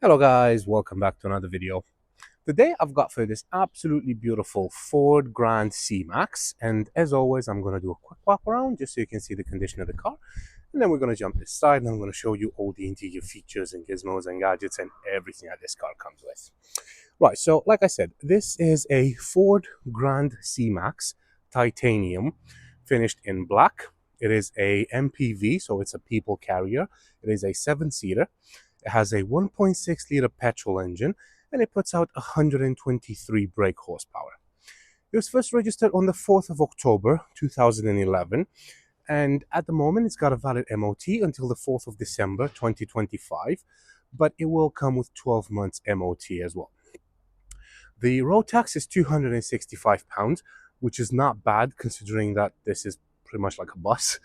Hello guys, welcome back to another video. Today I've got for this absolutely beautiful Ford Grand C-Max, and as always I'm going to do a quick walk around just so you can see the condition of the car, and then we're going to jump inside and I'm going to show you all the interior features and gizmos and gadgets and everything that this car comes with. Right, so like I said, this is a Ford Grand C-Max titanium finished in black. It is a MPV, so it's a people carrier. It is a 7-seater. It has a 1.6 liter petrol engine and it puts out 123 brake horsepower. It was first registered on the 4th of October 2011, and at the moment it's got a valid MOT until the 4th of December 2025, but it will come with 12 months MOT as well. The road tax is £265, which is not bad considering that this is pretty much like a bus.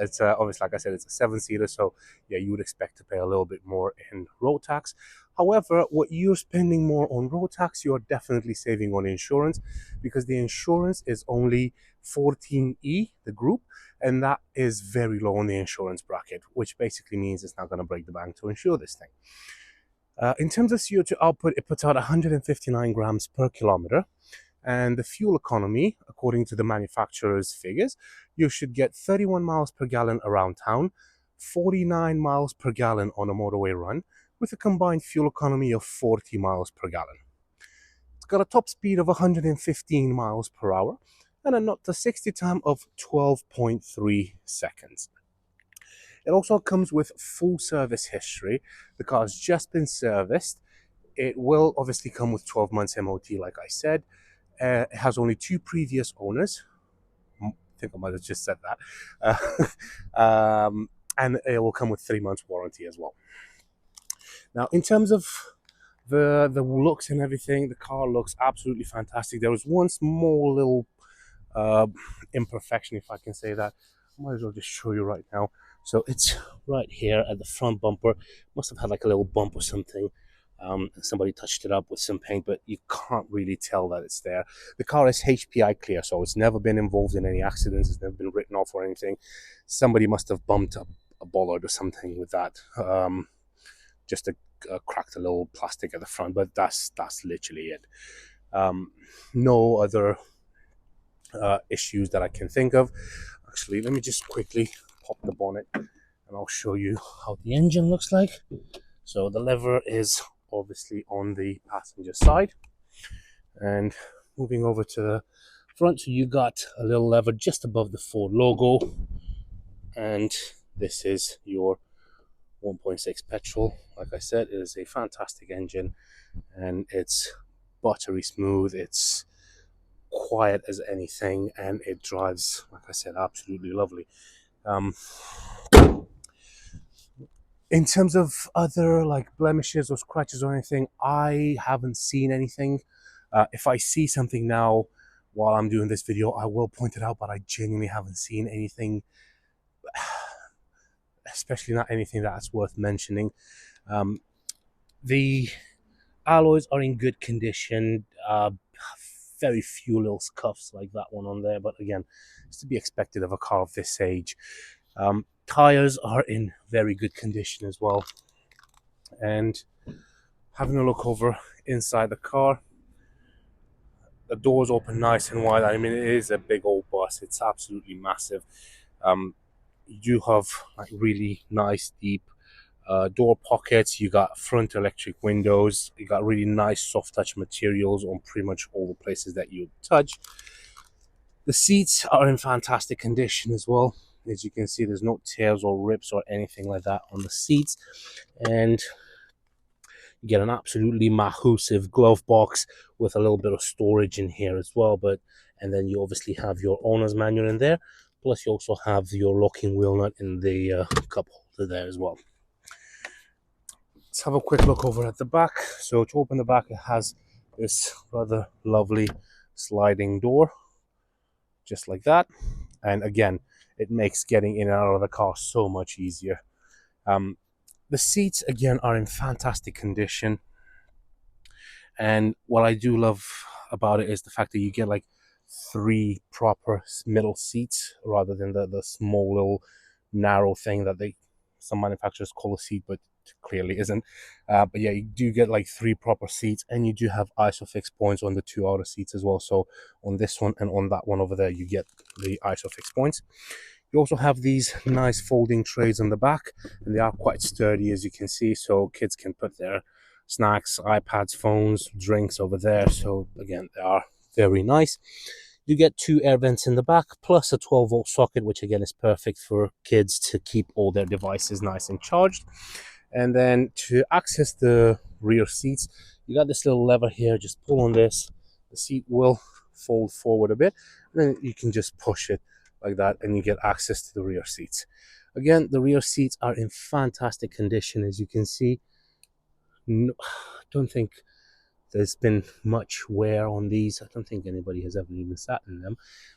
It's obviously, like I said, it's a 7-seater, so yeah, you would expect to pay a little bit more in road tax. However, what you're spending more on road tax, you're definitely saving on insurance, because the insurance is only 14E, the group, and that is very low on the insurance bracket, which basically means it's not going to break the bank to insure this thing. In terms of CO2 output, it puts out 159 grams per kilometer. And the fuel economy, according to the manufacturer's figures, you should get 31 miles per gallon around town, 49 miles per gallon on a motorway run, with a combined fuel economy of 40 miles per gallon. It's got a top speed of 115 miles per hour and a 0 to 60 time of 12.3 seconds. It also comes with full service history. The car's just been serviced. It will obviously come with 12 months MOT, like I said. It has only 2 previous owners. I think I might have just said that. And it will come with 3 months warranty as well. Now, in terms of the looks and everything, the car looks absolutely fantastic. There was one small little imperfection, if I can say that. I might as well just show you right now. So it's right here at the front bumper. Must have had like a little bump or something. Somebody touched it up with some paint, but you can't really tell that it's there. The car is HPI clear, so it's never been involved in any accidents. It's never been written off or anything. Somebody must have bumped a bollard or something with that. Just cracked a little plastic at the front, but that's literally it. No other issues that I can think of. Actually, let me just quickly pop the bonnet and I'll show you how the engine looks like. So the lever is obviously on the passenger side, and moving over to the front, so you got a little lever just above the Ford logo, and this is your 1.6 petrol. Like I said, it is a fantastic engine and it's buttery smooth, it's quiet as anything, and it drives, like I said, absolutely lovely. In terms of other like blemishes or scratches or anything, I haven't seen anything. If I see something now while I'm doing this video, I will point it out, but I genuinely haven't seen anything, especially not anything that's worth mentioning. The alloys are in good condition. Very few little scuffs like that one on there, but again, it's to be expected of a car of this age. Tires are in very good condition as well. And having a look over inside the car, the doors open nice and wide. I mean, it is a big old bus. It's absolutely massive. You do have like really nice deep door pockets. You got front electric windows. You got really nice soft touch materials on pretty much all the places that you touch. The seats are in fantastic condition as well. As you can see, there's no tears or rips or anything like that on the seats, and you get an absolutely massive glove box with a little bit of storage in here as well. And then you obviously have your owner's manual in there, plus you also have your locking wheel nut in the cup holder there as well. Let's have a quick look over at the back. So to open the back, it has this rather lovely sliding door, just like that. And again, it makes getting in and out of the car so much easier. The seats, again, are in fantastic condition. And what I do love about it is the fact that you get like 3 proper middle seats rather than the small little narrow thing that some manufacturers call a seat, but clearly isn't. But yeah, you do get like 3 proper seats, and you do have isofix points on the 2 outer seats as well. So on this one and on that one over there, you get the isofix points. You also have these nice folding trays on the back, and they are quite sturdy, as you can see, so kids can put their snacks, iPads, phones, drinks over there. So again, they are very nice. You get 2 air vents in the back, plus a 12-volt socket, which again is perfect for kids to keep all their devices nice and charged. And then to access the rear seats, you got this little lever here. Just pull on this, the seat will fold forward a bit, and then you can just push it like that, and you get access to the rear seats. Again, the rear seats are in fantastic condition, as you can see. No, don't think there's been much wear on these. I don't think anybody has ever even sat in them.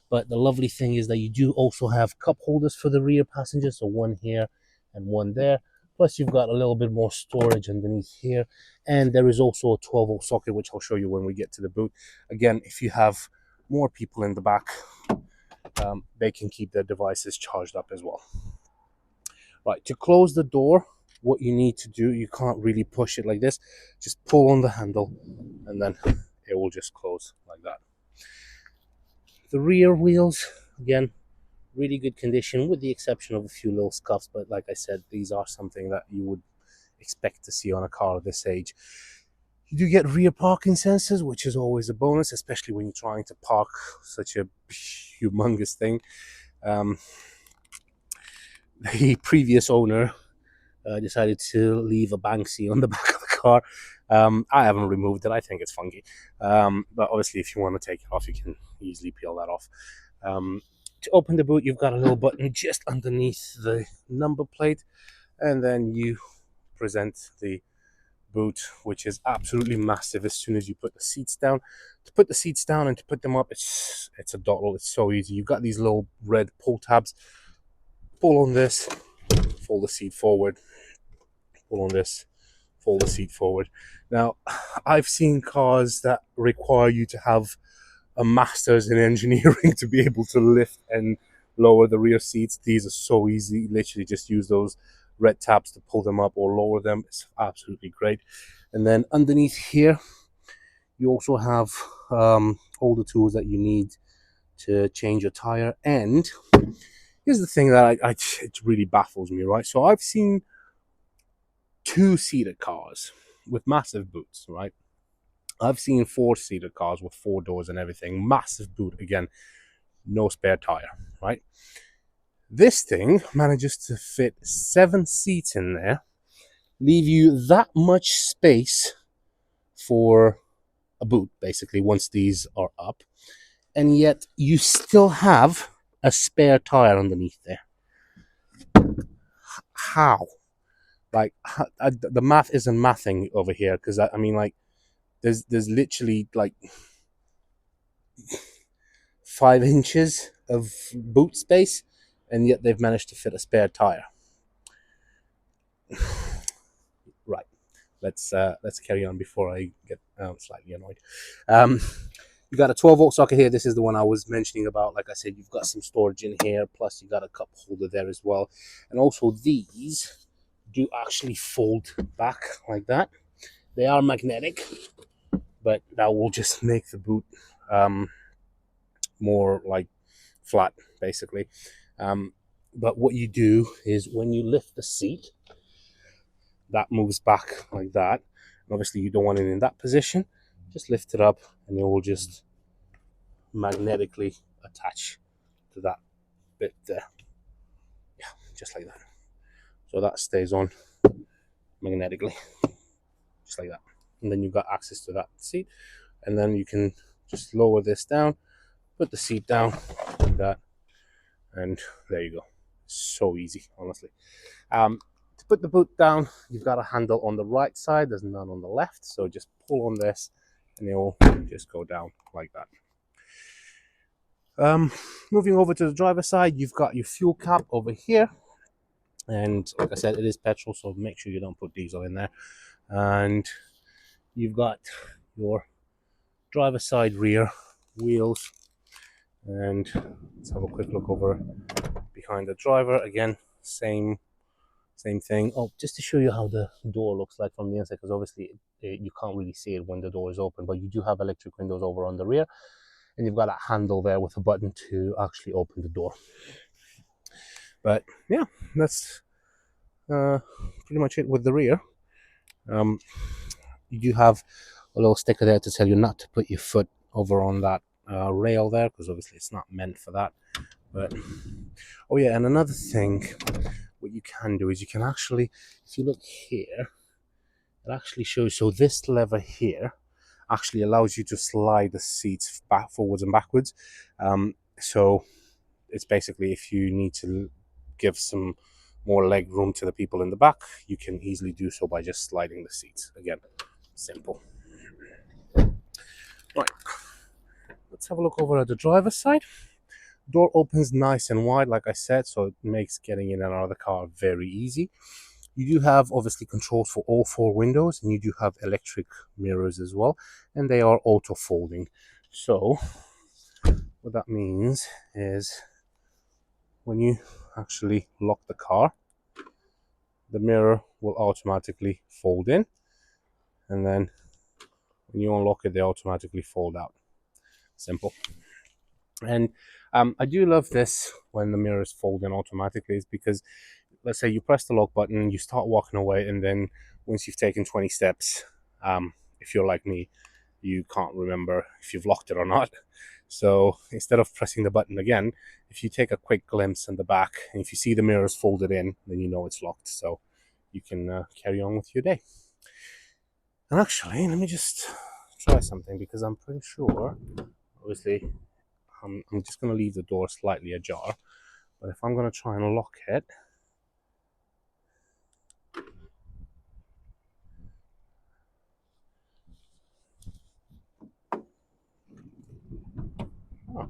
But the lovely thing is that you do also have cup holders for the rear passengers, so one here and one there. Plus you've got a little bit more storage underneath here, and there is also a 12-volt socket, which I'll show you when we get to the boot. Again, if you have more people in the back, they can keep their devices charged up as well. Right, to close the door, what you need to do, you can't really push it like this, just pull on the handle and then it will just close like that. The rear wheels, again, really good condition with the exception of a few little scuffs, but like I said, these are something that you would expect to see on a car of this age. You do get rear parking sensors, which is always a bonus, especially when you're trying to park such a humongous thing. The previous owner decided to leave a Banksy on the back of the car. I haven't removed it. I think it's funky. But obviously, if you want to take it off, you can easily peel that off. To open the boot, you've got a little button just underneath the number plate, and then you present the boot, which is absolutely massive as soon as you put the seats down. To put the seats down and to put them up, it's a doddle. It's so easy. You've got these little red pull tabs. Pull on this, fold the seat forward. Pull on this, fold the seat forward. Now, I've seen cars that require you to have a master's in engineering to be able to lift and lower the rear seats. These are so easy. Literally just use those red tabs to pull them up or lower them. It's absolutely great. And then underneath here, you also have all the tools that you need to change your tire. And here's the thing that it really baffles me, right? So I've seen 2-seater cars with massive boots, right? I've seen 4-seater cars with 4 doors and everything, massive boot, again, no spare tire, right? This thing manages to fit 7 seats in there, leave you that much space for a boot, basically, once these are up, and yet you still have a spare tire underneath there. How? Like, the math isn't mathing over here, because I mean, like, there's literally like 5 inches of boot space, and yet they've managed to fit a spare tire. Right, let's carry on before I get slightly annoyed. You got a 12-volt socket here. This is the one I was mentioning about. Like I said, you've got some storage in here, plus you got a cup holder there as well, and also these do actually fold back like that. They are magnetic, but that will just make the boot more like flat, basically. But what you do is when you lift the seat, that moves back like that. And obviously you don't want it in that position. Just lift it up and it will just magnetically attach to that bit there. Yeah, just like that. So that stays on magnetically, just like that. And then you've got access to that seat. And then you can just lower this down, put the seat down like that, and there you go. So easy, honestly. To put the boot down, you've got a handle on the right side. There's none on the left, so just pull on this and it will just go down like that. Moving over to the driver's side, you've got your fuel cap over here, and like I said, it is petrol, so make sure you don't put diesel in there. And you've got your driver's side rear wheels, and let's have a quick look over behind the driver. Again, same Same thing. Oh, just to show you how the door looks like from the inside, because obviously you can't really see it when the door is open, but you do have electric windows over on the rear, and you've got a handle there with a button to actually open the door. But yeah, that's pretty much it with the rear. You do have a little sticker there to tell you not to put your foot over on that rail there, because obviously it's not meant for that. But oh yeah, and another thing, what you can do is you can actually, if you look here, it actually shows, so this lever here actually allows you to slide the seats back, forwards and backwards. So it's basically, if you need to give some more leg room to the people in the back, you can easily do so by just sliding the seats. Again, simple. Right, let's have a look over at the driver's side. Door opens nice and wide, like I said, so it makes getting in and out of the car very easy. You do have obviously controls for all four windows, and you do have electric mirrors as well, and they are auto folding. So what that means is when you actually lock the car, the mirror will automatically fold in, and then when you unlock it, they automatically fold out. Simple. And I do love this when the mirrors fold in automatically, is because let's say you press the lock button, you start walking away, and then once you've taken 20 steps, if you're like me, you can't remember if you've locked it or not. So instead of pressing the button again, if you take a quick glimpse in the back, and if you see the mirrors folded in, then you know it's locked. So you can carry on with your day. And actually, let me just try something, because I'm pretty sure, obviously, I'm just going to leave the door slightly ajar. But if I'm going to try and lock it, oh,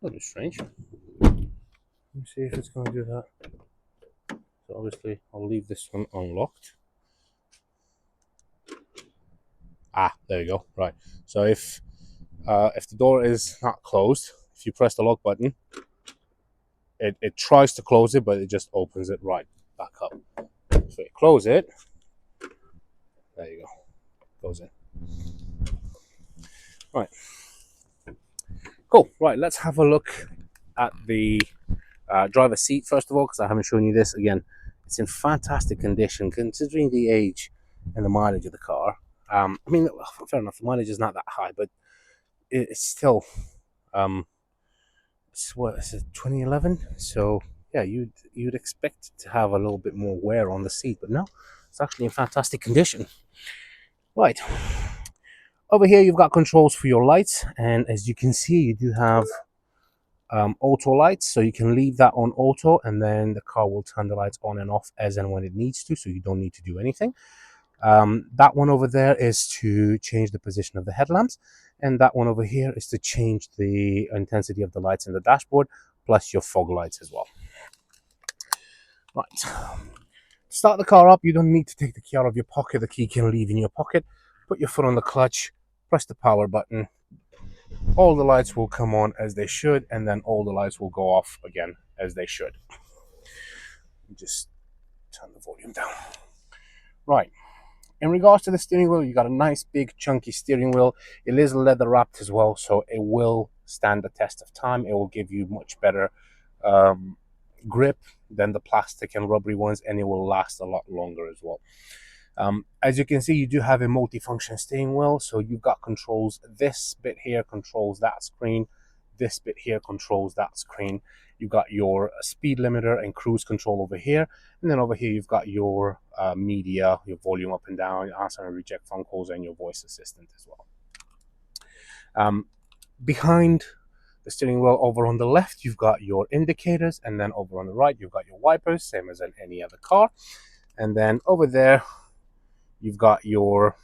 that'll be strange. Let me see if it's going to do that. So obviously, I'll leave this one unlocked. Ah, there we go. Right. So if the door is not closed, if you press the lock button, it tries to close it, but it just opens it right back up. So you close it. There you go. Goes in. Right. Cool. Right. Let's have a look at the driver's seat first of all, because I haven't shown you this. Again, it's in fantastic condition considering the age and the mileage of the car. I mean, fair enough, the mileage is not that high, but it's still, it's 2011, so yeah, you'd expect to have a little bit more wear on the seat, but no, it's actually in fantastic condition. Right, over here you've got controls for your lights, and as you can see, you do have auto lights, so you can leave that on auto, and then the car will turn the lights on and off as and when it needs to, so you don't need to do anything. That one over there is to change the position of the headlamps, and that one over here is to change the intensity of the lights in the dashboard, plus your fog lights as well. Right. To start the car up, you don't need to take the key out of your pocket. The key can leave in your pocket. Put your foot on the clutch, press the power button. All the lights will come on as they should, and then all the lights will go off again as they should. Just turn the volume down. Right. In regards to the steering wheel, you got a nice big chunky steering wheel. It is leather wrapped as well, so it will stand the test of time. It will give you much better grip than the plastic and rubbery ones, and it will last a lot longer as well. As you can see, you do have a multifunction steering wheel, so you've got controls. This bit here controls that screen. This bit here controls that screen. You've got your speed limiter and cruise control over here. And then over here, you've got your media, your volume up and down, your answer and reject phone calls, and your voice assistant as well. Behind the steering wheel over on the left, you've got your indicators. And then over on the right, you've got your wipers, same as in any other car. And then over there, you've got your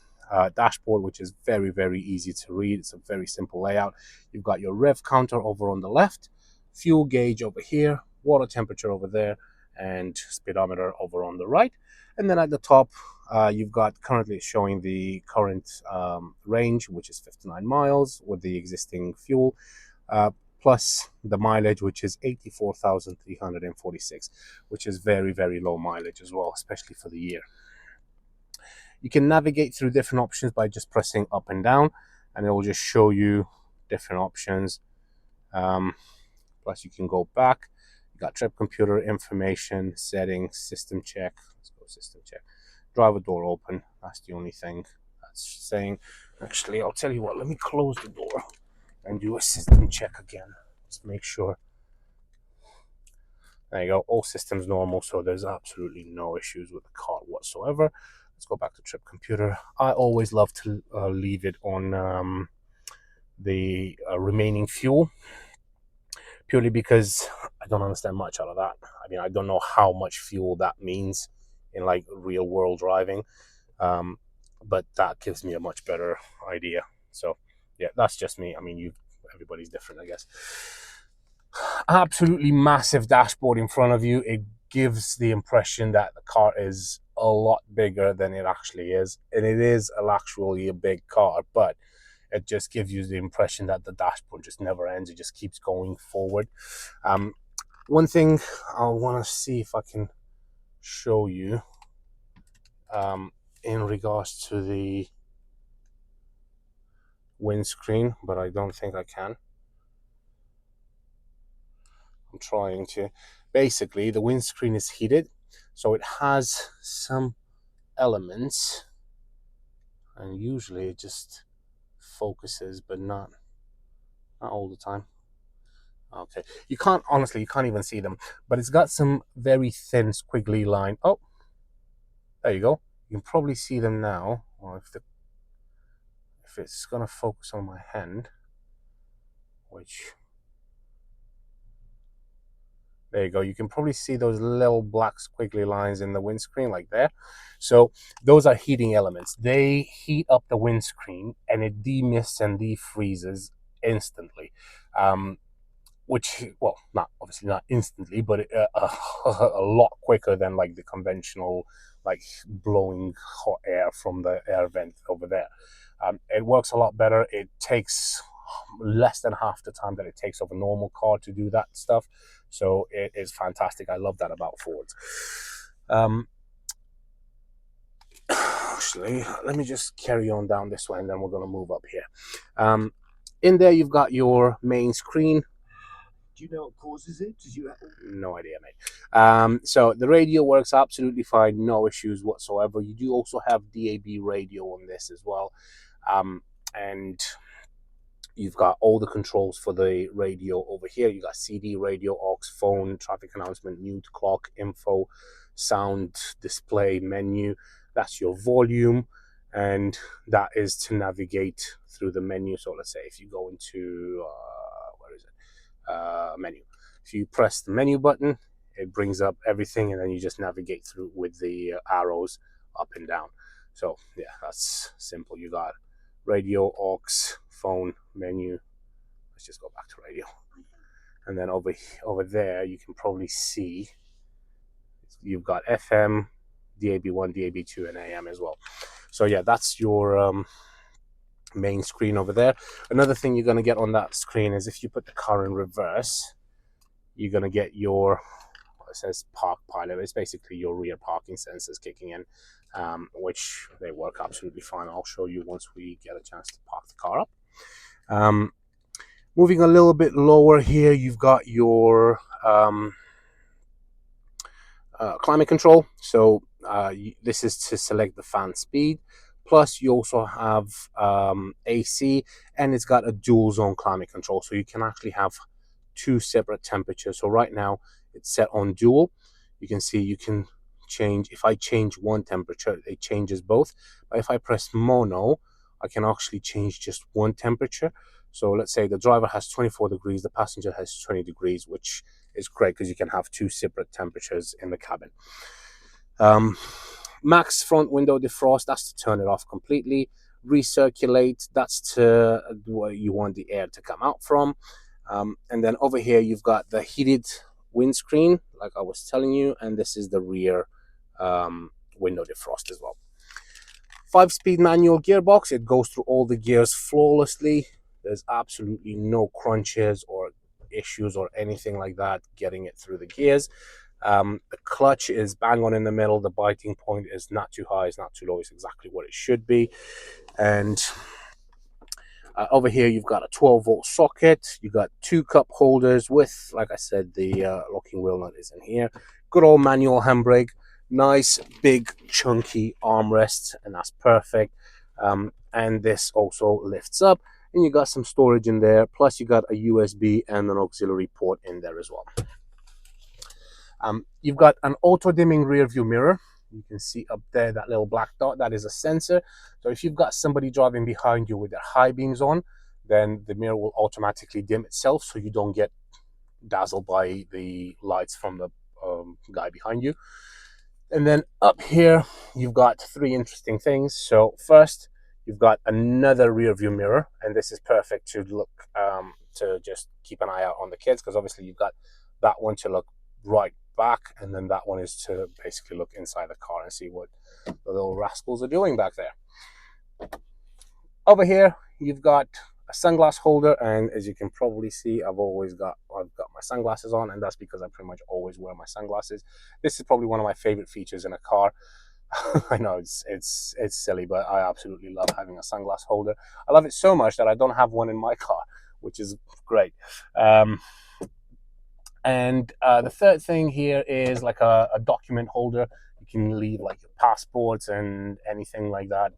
dashboard, which is very, very easy to read. It's a very simple layout. You've got your rev counter over on the left, fuel gauge over here, water temperature over there, and speedometer over on the right. And then at the top, you've got currently showing the current range, which is 59 miles with the existing fuel, plus the mileage, which is 84,346, which is very, very low mileage as well, especially for the year. You can navigate through different options by just pressing up and down, and it will just show you different options. Plus you can go back. You got trip computer information, settings, system check. Let's go system check. Driver door open. That's the only thing that's saying. Actually, I'll tell you what, let me close the door and do a system check again. Just make sure. There you go, all systems normal, so there's absolutely no issues with the car whatsoever. Let's go back to trip computer. I always love to leave it on the remaining fuel, purely because I don't understand much out of that. I mean, I don't know how much fuel that means in like real world driving, but that gives me a much better idea. So yeah, that's just me. I mean, everybody's different, I guess. Absolutely massive dashboard in front of you. It gives the impression that the car is a lot bigger than it actually is, and it is actually a big car, but it just gives you the impression that the dashboard just never ends. It just keeps going forward. One thing I want to see if I can show you in regards to the windscreen, but I don't think I can. I'm trying to. Basically, the windscreen is heated, so it has some elements, and usually it just focuses, but not all the time. Okay, you can't even see them, but it's got some very thin squiggly line. Oh, there you go. You can probably see them now. Or if it's gonna focus on my hand, which, there you go. You can probably see those little black squiggly lines in the windscreen like there. So those are heating elements. They heat up the windscreen and it demists and defreezes instantly. Which, well, obviously not instantly, but a lot quicker than like the conventional, like blowing hot air from the air vent over there. It works a lot better. It takes less than half the time that it takes of a normal car to do that stuff. So it is fantastic. I love that about Fords. Actually, let me just carry on down this way and then we're going to move up here. In there, you've got your main screen. Do you know what causes it? Did you? No idea, mate. So the radio works absolutely fine, no issues whatsoever. You do also have DAB radio on this as well, and you've got all the controls for the radio over here. You got CD, radio, aux, phone, traffic announcement, mute, clock, info, sound, display, menu. That's your volume, and that is to navigate through the menu. So let's say if you go into menu. If you press the menu button, it brings up everything, and then you just navigate through with the arrows up and down. So yeah, that's simple. You got radio, aux, phone, menu. Let's just go back to radio, and then over there you can probably see you've got FM, DAB1, DAB2, and AM as well. So yeah, that's your main screen over there. Another thing you're going to get on that screen is if you put the car in reverse, you're going to get your, what it says, park pilot. It's basically your rear parking sensors kicking in, which they work absolutely fine. I'll show you once we get a chance to park the car up. Moving a little bit lower here, you've got your climate control. So this is to select the fan speed. Plus, you also have AC, and it's got a dual zone climate control. So you can actually have two separate temperatures. So right now it's set on dual. You can see you can change. If I change one temperature, it changes both. But if I press mono, I can actually change just one temperature. So let's say the driver has 24 degrees, the passenger has 20 degrees, which is great because you can have two separate temperatures in the cabin. Max front window defrost, that's to turn it off completely. Recirculate, that's to where you want the air to come out from. And then over here, you've got the heated windscreen, like I was telling you, and this is the rear window defrost as well. 5-speed manual gearbox, it goes through all the gears flawlessly. There's absolutely no crunches or issues or anything like that getting it through the gears. The clutch is bang on in the middle. The biting point is not too high, it's not too low, it's exactly what it should be. And over here, you've got a 12-volt socket. You got two cup holders with, like I said, the locking wheel nut is in here. Good old manual handbrake. Nice, big, chunky armrest, and that's perfect. And this also lifts up, and you got some storage in there. Plus, you got a USB and an auxiliary port in there as well. You've got an auto-dimming rear view mirror. You can see up there that little black dot, that is a sensor. So if you've got somebody driving behind you with their high beams on, then the mirror will automatically dim itself so you don't get dazzled by the lights from the guy behind you. And then up here, you've got three interesting things. So first, you've got another rear view mirror, and this is perfect to look, to just keep an eye out on the kids, because obviously you've got that one to look right back, and then that one is to basically look inside the car and see what the little rascals are doing back there. Over here, you've got a sunglass holder, and as you can probably see, I've got my sunglasses on, and that's because I pretty much always wear my sunglasses. This is probably one of my favorite features in a car. I know it's silly, but I absolutely love having a sunglass holder. I love it so much that I don't have one in my car, which is great. And the third thing here is like a document holder. You can leave like your passports and anything like that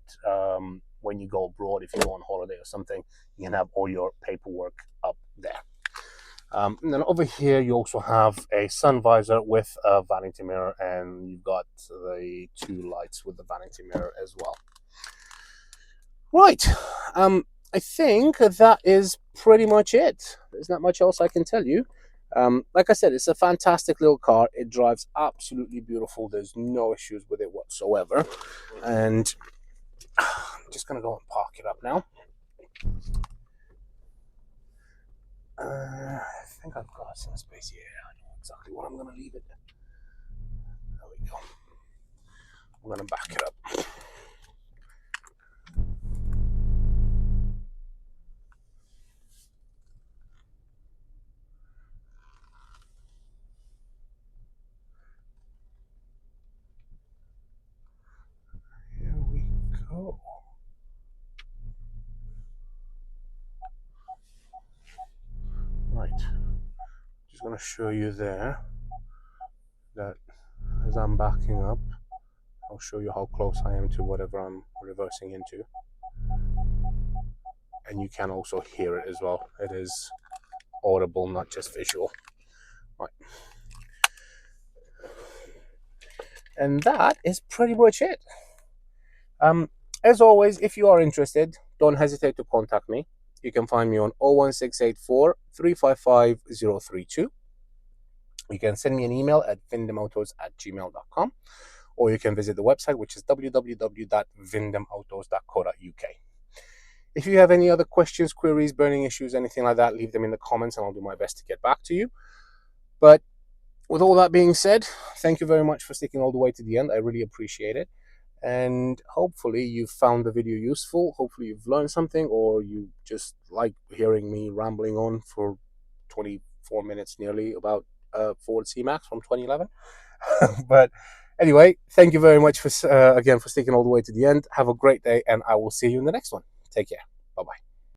when you go abroad. If you go on holiday or something, you can have all your paperwork up there. And then over here, you also have a sun visor with a vanity mirror, and you've got the two lights with the vanity mirror as well. Right. I think that is pretty much it. There's not much else I can tell you. Like I said, it's a fantastic little car. It drives absolutely beautiful. There's no issues with it whatsoever. And I'm just going to go and park it up now. I think I've got some space here. I know exactly where I'm going to leave it. There we go. I'm going to back it up. Here we go. Right. Just going to show you there that as I'm backing up, I'll show you how close I am to whatever I'm reversing into. And you can also hear it as well. It is audible, not just visual. Right. And that is pretty much it. As always, if you are interested, don't hesitate to contact me. You can find me on 01684 355 032. You can send me an email at vindemautos@gmail.com, or you can visit the website, which is www.vindemautos.co.uk. If you have any other questions, queries, burning issues, anything like that, leave them in the comments and I'll do my best to get back to you. But with all that being said, thank you very much for sticking all the way to the end. I really appreciate it. And hopefully you've found the video useful. Hopefully you've learned something, or you just like hearing me rambling on for 24 minutes nearly about Ford C-Max from 2011. But anyway, thank you very much for again for sticking all the way to the end. Have a great day, and I will see you in the next one. Take care. Bye-bye.